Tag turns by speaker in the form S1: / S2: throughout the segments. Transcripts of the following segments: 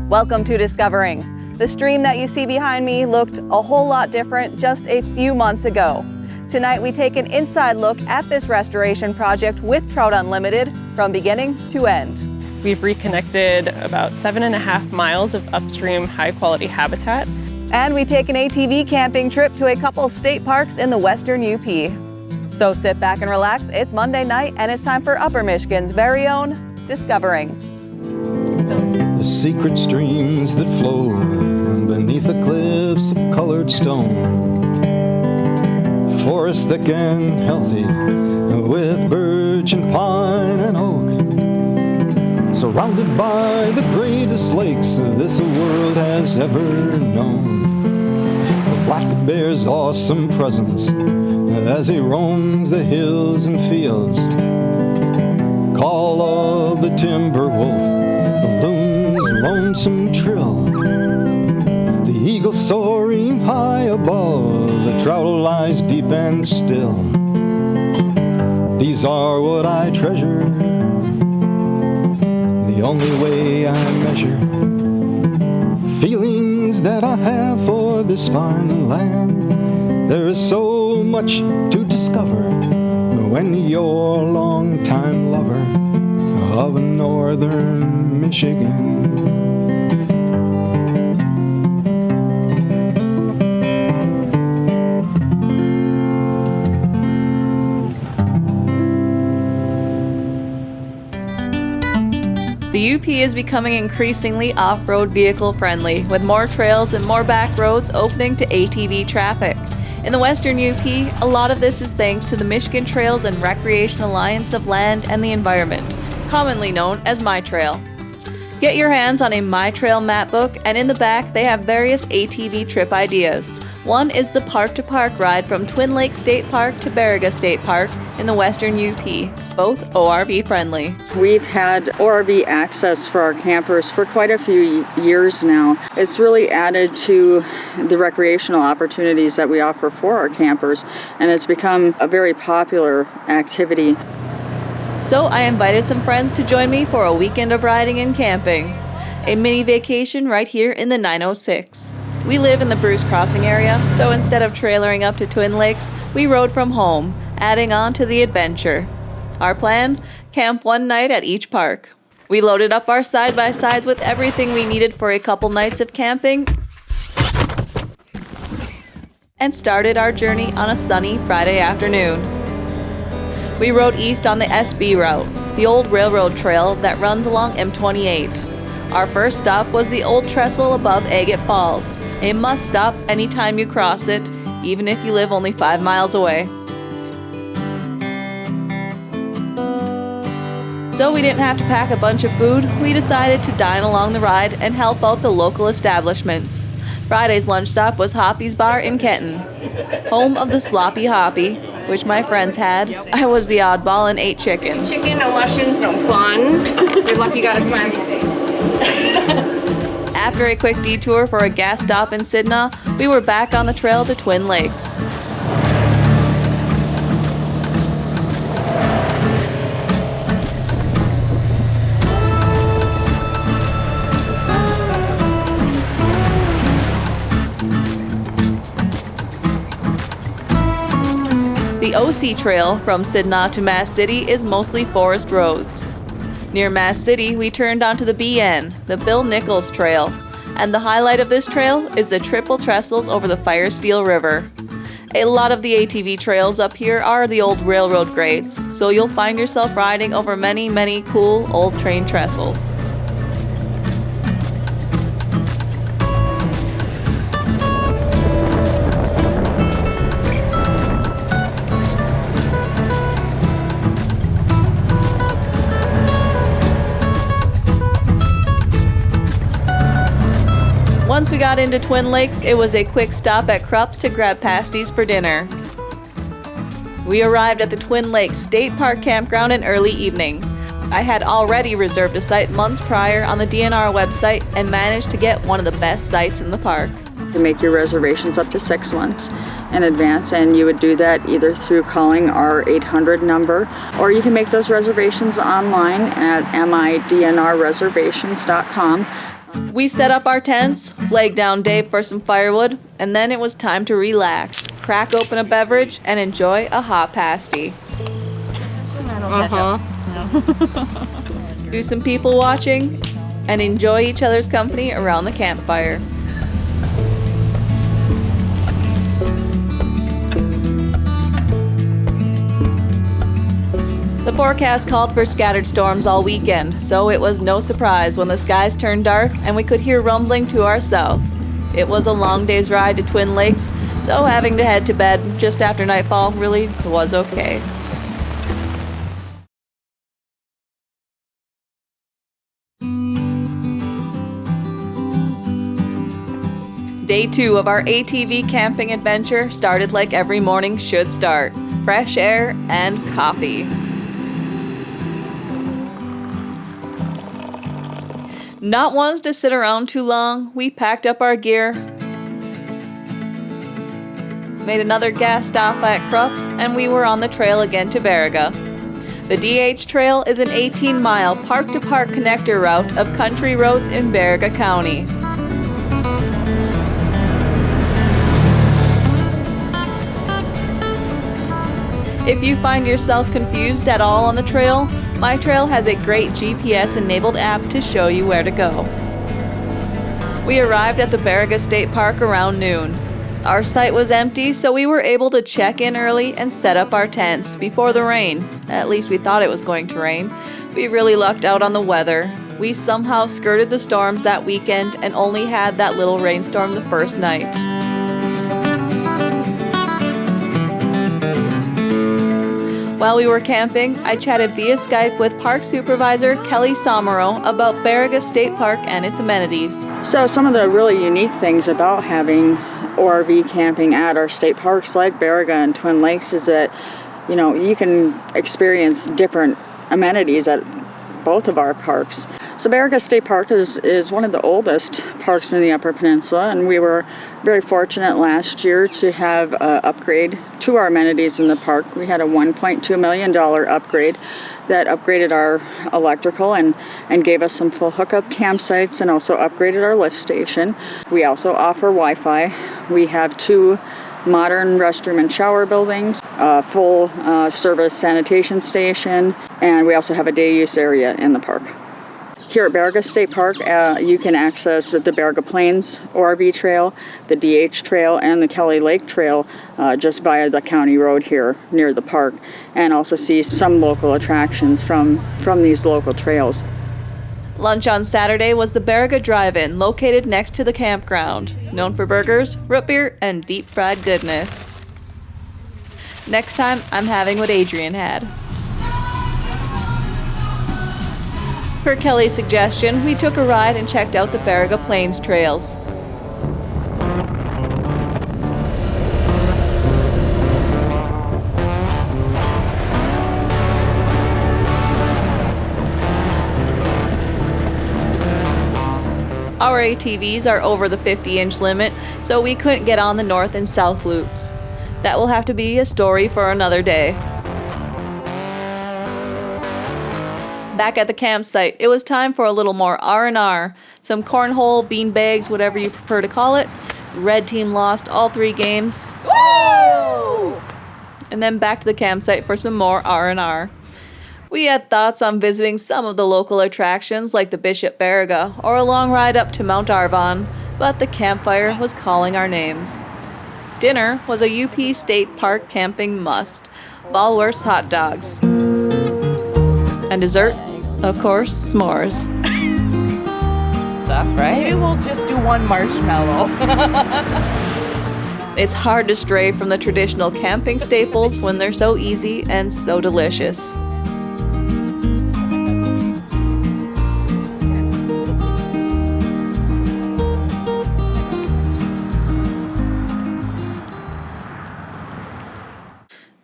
S1: Welcome to Discovering. The stream that you see behind me looked a whole lot different just a few months ago. Tonight we take an inside look at this restoration project with Trout Unlimited from beginning to end.
S2: We've reconnected about 7.5 miles of upstream high-quality habitat.
S1: And we take an ATV camping trip to a couple state parks in the Western UP. So sit back and relax. It's Monday night and it's time for Upper Michigan's very own Discovering.
S3: The secret streams that flow beneath the cliffs of colored stone. Forests thick and healthy with birch and pine and oak. Surrounded by the greatest lakes this world has ever known. The black bear's awesome presence as he roams the hills and fields. Call of the timber wolf, the loon's lonesome trill, the eagle soaring high above, the trout lies deep and still. These are what I treasure, the only way I measure feelings that I have for this fine land. There is so much to discover when you're a long-time lover of northern Michigan.
S1: The UP is becoming increasingly off-road vehicle friendly, with more trails and more back roads opening to ATV traffic. In the Western UP, a lot of this is thanks to the Michigan Trails and Recreation Alliance of Land and the Environment, commonly known as MI-TRALE. Get your hands on a MI-TRALE map book, and in the back they have various ATV trip ideas. One is the park-to-park ride from Twin Lakes State Park to Baraga State Park in the Western UP, both ORV friendly.
S4: We've had ORV access for our campers for quite a few years now. It's really added to the recreational opportunities that we offer for our campers, and it's become a very popular activity.
S1: So I invited some friends to join me for a weekend of riding and camping. A mini vacation right here in the 906. We live in the Bruce Crossing area, so instead of trailering up to Twin Lakes, we rode from home, adding on to the adventure. Our plan? Camp one night at each park. We loaded up our side-by-sides with everything we needed for a couple nights of camping and started our journey on a sunny Friday afternoon. We rode east on the SB route, the old railroad trail that runs along M28. Our first stop was the old trestle above Agate Falls, a must-stop anytime you cross it, even if you live only 5 miles away. So we didn't have to pack a bunch of food. We decided to dine along the ride and help out the local establishments. Friday's lunch stop was Hoppy's Bar in Kenton, home of the Sloppy Hoppy, which my friends had. I was the oddball and ate chicken.
S5: Chicken, no mushrooms, no fun. You're lucky you got a smiley face.
S1: After a quick detour for a gas stop in Sidna, we were back on the trail to Twin Lakes. The OC Trail from Sidna to Mass City is mostly forest roads. Near Mass City, we turned onto the BN, the Bill Nichols Trail, and the highlight of this trail is the triple trestles over the Firesteel River. A lot of the ATV trails up here are the old railroad grades, so you'll find yourself riding over many, many cool old train trestles. Once we got into Twin Lakes, it was a quick stop at Krupp's to grab pasties for dinner. We arrived at the Twin Lakes State Park campground in early evening. I had already reserved a site months prior on the DNR website and managed to get one of the best sites in the park.
S4: You make your reservations up to 6 months in advance, and you would do that either through calling our 800 number, or you can make those reservations online at midnrreservations.com.
S1: We set up our tents, flagged down Dave for some firewood, and then it was time to relax, crack open a beverage, and enjoy a hot pasty. Do some people watching, and enjoy each other's company around the campfire. The forecast called for scattered storms all weekend, so it was no surprise when the skies turned dark and we could hear rumbling to our south. It was a long day's ride to Twin Lakes, so having to head to bed just after nightfall really was okay. Day 2 of our ATV camping adventure started like every morning should start. Fresh air and coffee. Not ones to sit around too long, we packed up our gear, made another gas stop at Krupp's, and we were on the trail again to Baraga. The DH Trail is an 18-mile park-to-park connector route of country roads in Baraga County. If you find yourself confused at all on the trail, MI-TRALE has a great GPS-enabled app to show you where to go. We arrived at the Baraga State Park around noon. Our site was empty, so we were able to check in early and set up our tents before the rain. At least we thought it was going to rain. We really lucked out on the weather. We somehow skirted the storms that weekend and only had that little rainstorm the first night. While we were camping, I chatted via Skype with Park Supervisor Kelly Somero about Baraga State Park and its amenities.
S4: So some of the really unique things about having ORV camping at our state parks like Baraga and Twin Lakes is that, you can experience different amenities at both of our parks. So Baraga State Park is one of the oldest parks in the Upper Peninsula, and we were very fortunate last year to have an upgrade to our amenities in the park. We had a $1.2 million upgrade that upgraded our electrical and gave us some full hookup campsites and also upgraded our lift station. We also offer Wi-Fi. We have 2 modern restroom and shower buildings, a full service sanitation station, and we also have a day use area in the park. Here at Baraga State Park, you can access the Baraga Plains ORV Trail, the DH Trail, and the Kelly Lake Trail just via the county road here near the park, and also see some local attractions from these local trails.
S1: Lunch on Saturday was the Baraga Drive-In, located next to the campground, known for burgers, root beer, and deep-fried goodness. Next time, I'm having what Adrian had. Per Kelly's suggestion, we took a ride and checked out the Baraga Plains trails. Our ATVs are over the 50-inch limit, so we couldn't get on the north and south loops. That will have to be a story for another day. Back at the campsite, it was time for a little more R&R. Some cornhole, bean bags, whatever you prefer to call it. Red team lost all 3 games. Woo! And then back to the campsite for some more R&R. We had thoughts on visiting some of the local attractions like the Bishop Baraga or a long ride up to Mount Arvon, but the campfire was calling our names. Dinner was a UP State Park camping must. Ballworth's hot dogs. And dessert, of course, s'mores.
S6: Stuff, right? Maybe we'll just do one marshmallow.
S1: It's hard to stray from the traditional camping staples when they're so easy and so delicious.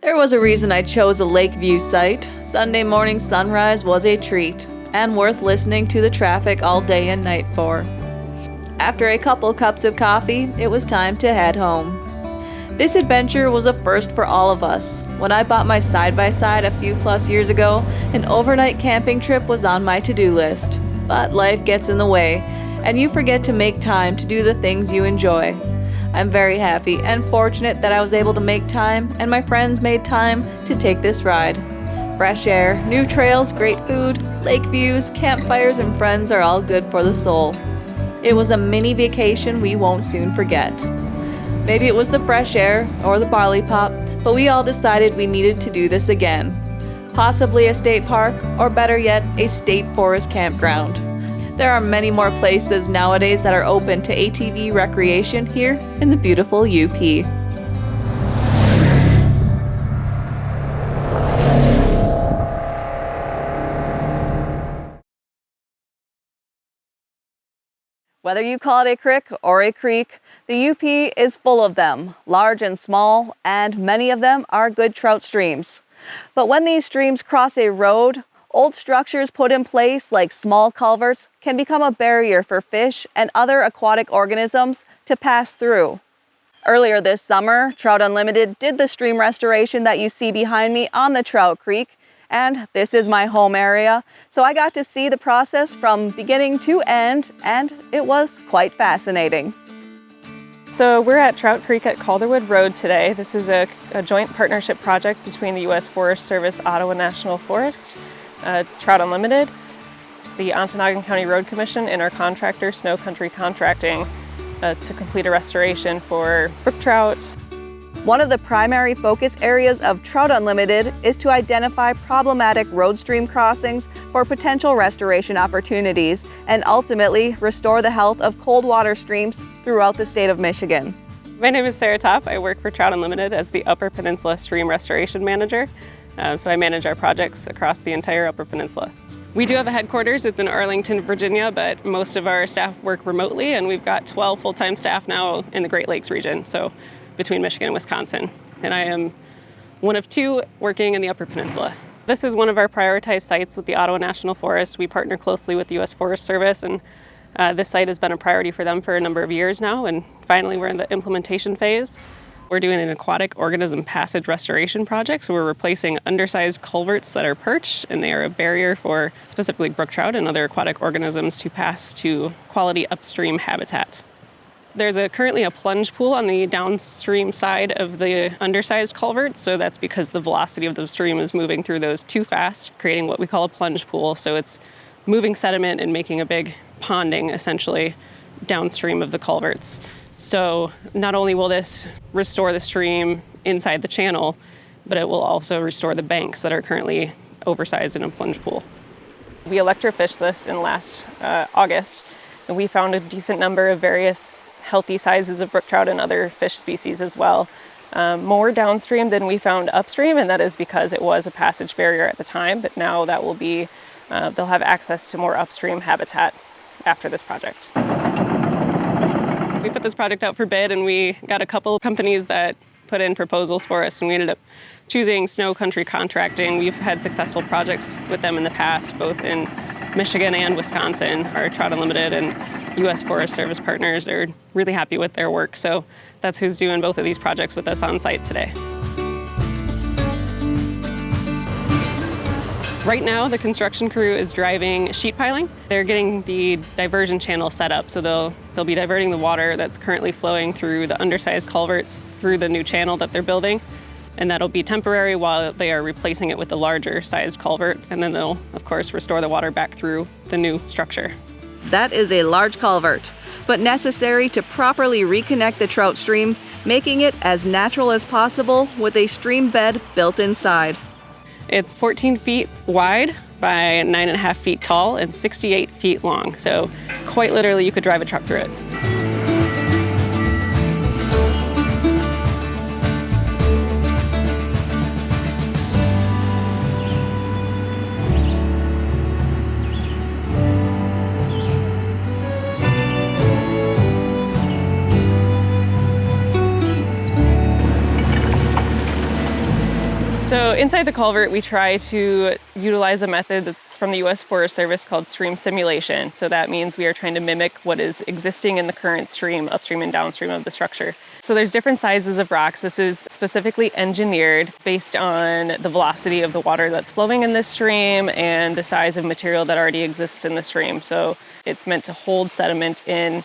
S1: There was a reason I chose a Lakeview site. Sunday morning sunrise was a treat, and worth listening to the traffic all day and night for. After a couple cups of coffee, it was time to head home. This adventure was a first for all of us. When I bought my side-by-side a few plus years ago, an overnight camping trip was on my to-do list. But life gets in the way, and you forget to make time to do the things you enjoy. I'm very happy and fortunate that I was able to make time and my friends made time to take this ride. Fresh air, new trails, great food, lake views, campfires, and friends are all good for the soul. It was a mini vacation we won't soon forget. Maybe it was the fresh air or the barley pop, but we all decided we needed to do this again. Possibly a state park, or better yet, a state forest campground. There are many more places nowadays that are open to ATV recreation here in the beautiful UP. Whether you call it a creek or a creek, the UP is full of them, large and small, and many of them are good trout streams. But when these streams cross a road, old structures put in place like small culverts can become a barrier for fish and other aquatic organisms to pass through. Earlier this summer, Trout Unlimited did the stream restoration that you see behind me on the Trout Creek, and this is my home area, so I got to see the process from beginning to end, and it was quite fascinating.
S2: So we're at Trout Creek at Calderwood Road today. This is a joint partnership project between the U.S. Forest Service, Ottawa National Forest, Trout Unlimited, the Ontonagon County Road Commission, and our contractor, Snow Country Contracting, to complete a restoration for brook trout.
S1: One of the primary focus areas of Trout Unlimited is to identify problematic road stream crossings for potential restoration opportunities and ultimately restore the health of cold water streams throughout the state of Michigan.
S2: My name is Sarah Topp. I work for Trout Unlimited as the Upper Peninsula Stream Restoration Manager. So I manage our projects across the entire Upper Peninsula. We do have a headquarters. It's in Arlington, Virginia, but most of our staff work remotely, and we've got 12 full-time staff now in the Great Lakes region, so between Michigan and Wisconsin. And I am one of two working in the Upper Peninsula. This is one of our prioritized sites with the Ottawa National Forest. We partner closely with the U.S. Forest Service, and this site has been a priority for them for a number of years now, and finally we're in the implementation phase. We're doing an aquatic organism passage restoration project, so we're replacing undersized culverts that are perched, and they are a barrier for specifically brook trout and other aquatic organisms to pass to quality upstream habitat. There's currently a plunge pool on the downstream side of the undersized culvert, so that's because the velocity of the stream is moving through those too fast, creating what we call a plunge pool. So it's moving sediment and making a big ponding, essentially, downstream of the culverts. So not only will this restore the stream inside the channel, but it will also restore the banks that are currently oversized in a plunge pool. We electrofished this in last August, and we found a decent number of various healthy sizes of brook trout and other fish species as well. More downstream than we found upstream, and that is because it was a passage barrier at the time, but now that will be, they'll have access to more upstream habitat after this project. We put this project out for bid, and we got a couple companies that put in proposals for us, and we ended up choosing Snow Country Contracting. We've had successful projects with them in the past, both in Michigan and Wisconsin. Our Trout Unlimited and U.S. Forest Service partners are really happy with their work, so that's who's doing both of these projects with us on site today. Right now, the construction crew is driving sheet piling. They're getting the diversion channel set up, so they'll be diverting the water that's currently flowing through the undersized culverts through the new channel that they're building. And that'll be temporary while they are replacing it with the larger sized culvert, and then they'll, of course, restore the water back through the new structure.
S1: That is a large culvert, but necessary to properly reconnect the trout stream, making it as natural as possible with a stream bed built inside.
S2: It's 14 feet wide by 9.5 feet tall and 68 feet long, so quite literally you could drive a truck through it. So inside the culvert, we try to utilize a method that's from the U.S. Forest Service called stream simulation. So that means we are trying to mimic what is existing in the current stream, upstream and downstream of the structure. So there's different sizes of rocks. This is specifically engineered based on the velocity of the water that's flowing in this stream and the size of material that already exists in the stream. So it's meant to hold sediment in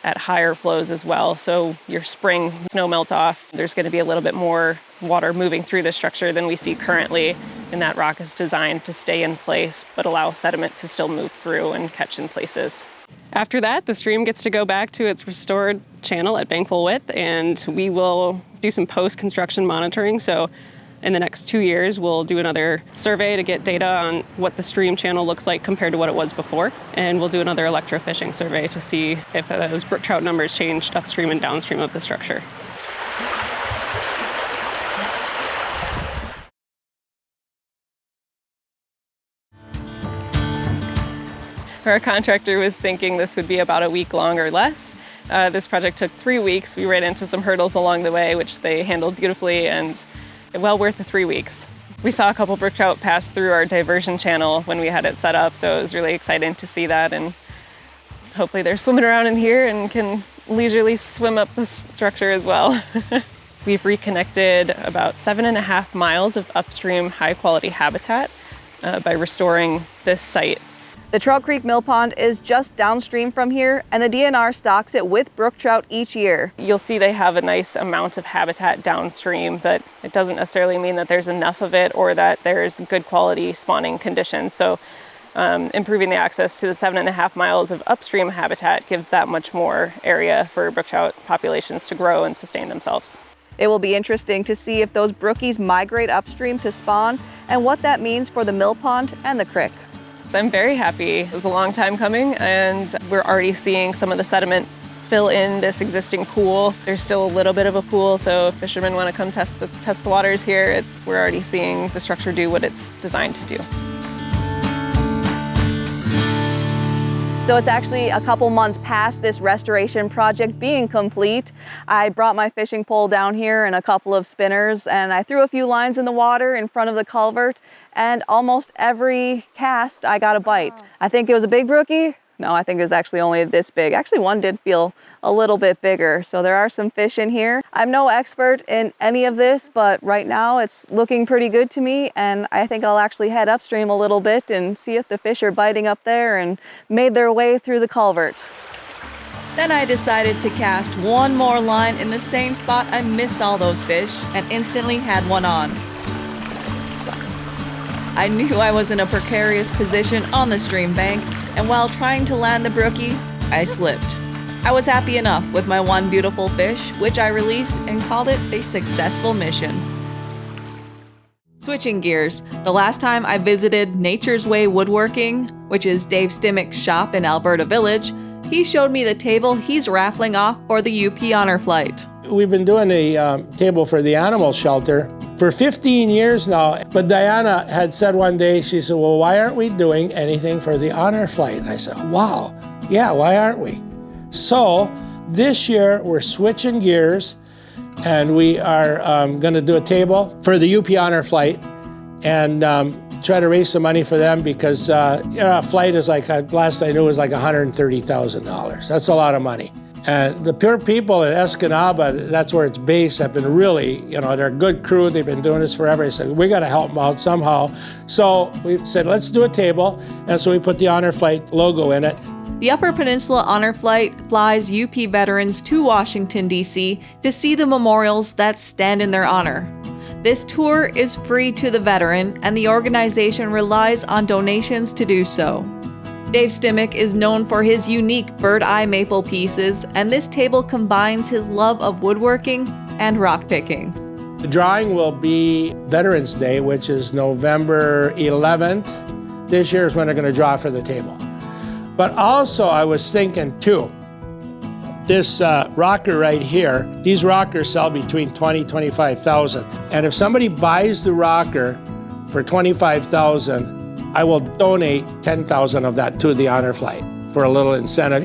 S2: at higher flows as well. So your spring snow melts off, there's going to be a little bit more water moving through the structure than we see currently, and that rock is designed to stay in place but allow sediment to still move through and catch in places. After that, the stream gets to go back to its restored channel at bank full width, and we will do some post-construction monitoring. So in the next 2 years, we'll do another survey to get data on what the stream channel looks like compared to what it was before. And we'll do another electrofishing survey to see if those brook trout numbers changed upstream and downstream of the structure. Our contractor was thinking this would be about a week long or less. This project took 3 weeks. We ran into some hurdles along the way, which they handled beautifully, and well worth the 3 weeks. We saw a couple brook trout pass through our diversion channel when we had it set up, so it was really exciting to see that, and hopefully they're swimming around in here and can leisurely swim up the structure as well. We've reconnected about 7.5 miles of upstream high-quality habitat by restoring this site.
S1: The Trout Creek Mill Pond is just downstream from here, and the DNR stocks it with brook trout each year.
S2: You'll see they have a nice amount of habitat downstream, but it doesn't necessarily mean that there's enough of it or that there's good quality spawning conditions. So improving the access to the 7.5 miles of upstream habitat gives that much more area for brook trout populations to grow and sustain themselves.
S1: It will be interesting to see if those brookies migrate upstream to spawn and what that means for the mill pond and the creek.
S2: So I'm very happy. It was a long time coming, and we're already seeing some of the sediment fill in this existing pool. There's still a little bit of a pool, so if fishermen want to come test the waters here, we're already seeing the structure do what it's designed to do.
S1: So it's actually a couple months past this restoration project being complete. I brought my fishing pole down here and a couple of spinners, and I threw a few lines in the water in front of the culvert, and almost every cast I got a bite. I think it was a big brookie. No, I think it was actually only this big. Actually, one did feel a little bit bigger. So there are some fish in here. I'm no expert in any of this, but right now it's looking pretty good to me. And I think I'll actually head upstream a little bit and see if the fish are biting up there and made their way through the culvert. Then I decided to cast one more line in the same spot I missed all those fish and instantly had one on. I knew I was in a precarious position on the stream bank, and while trying to land the brookie, I slipped. I was happy enough with my one beautiful fish, which I released and called it a successful mission. Switching gears, the last time I visited Nature's Way Woodworking, which is Dave Stimmick's shop in Alberta Village, he showed me the table he's raffling off for the UP Honor Flight.
S7: We've been doing a table for the animal shelter for 15 years now, but Diana had said one day, she said, well, why aren't we doing anything for the honor flight? And I said, wow, yeah, why aren't we? So this year we're switching gears, and we are gonna do a table for the UP Honor Flight and try to raise some money for them, because a flight is like, last I knew, was like $130,000. That's a lot of money. And the poor people in Escanaba, that's where it's based, have been really, they're a good crew. They've been doing this forever. They said, we got to help them out somehow. So we said, let's do a table. And so we put the Honor Flight logo in it.
S1: The Upper Peninsula Honor Flight flies UP veterans to Washington, D.C. to see the memorials that stand in their honor. This tour is free to the veteran, and the organization relies on donations to do so. Dave Stimmick is known for his unique bird eye maple pieces, and this table combines his love of woodworking and rock picking.
S7: The drawing will be Veterans Day, which is November 11th. This year is when they're going to draw for the table. But also I was thinking too, this rocker right here, these rockers sell between $20,000 to $25,000. And if somebody buys the rocker for $25,000, I will donate $10,000 of that to the Honor Flight for a little incentive.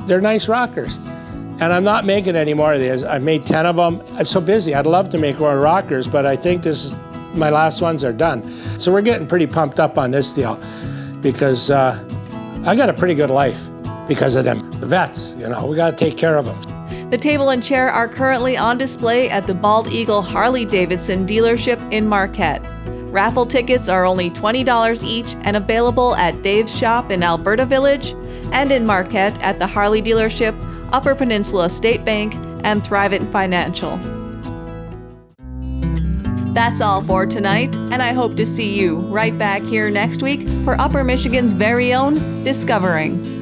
S7: They're nice rockers. And I'm not making any more of these. I've made 10 of them. I'm so busy. I'd love to make more rockers, but I think this My last ones are done. So we're getting pretty pumped up on this deal because I got a pretty good life because of them. The vets, you know, we got to take care of them.
S1: The table and chair are currently on display at the Bald Eagle Harley-Davidson dealership in Marquette. Raffle tickets are only $20 each and available at Dave's Shop in Alberta Village and in Marquette at the Harley dealership, Upper Peninsula State Bank, and Thrivent Financial. That's all for tonight, and I hope to see you right back here next week for Upper Michigan's very own Discovering.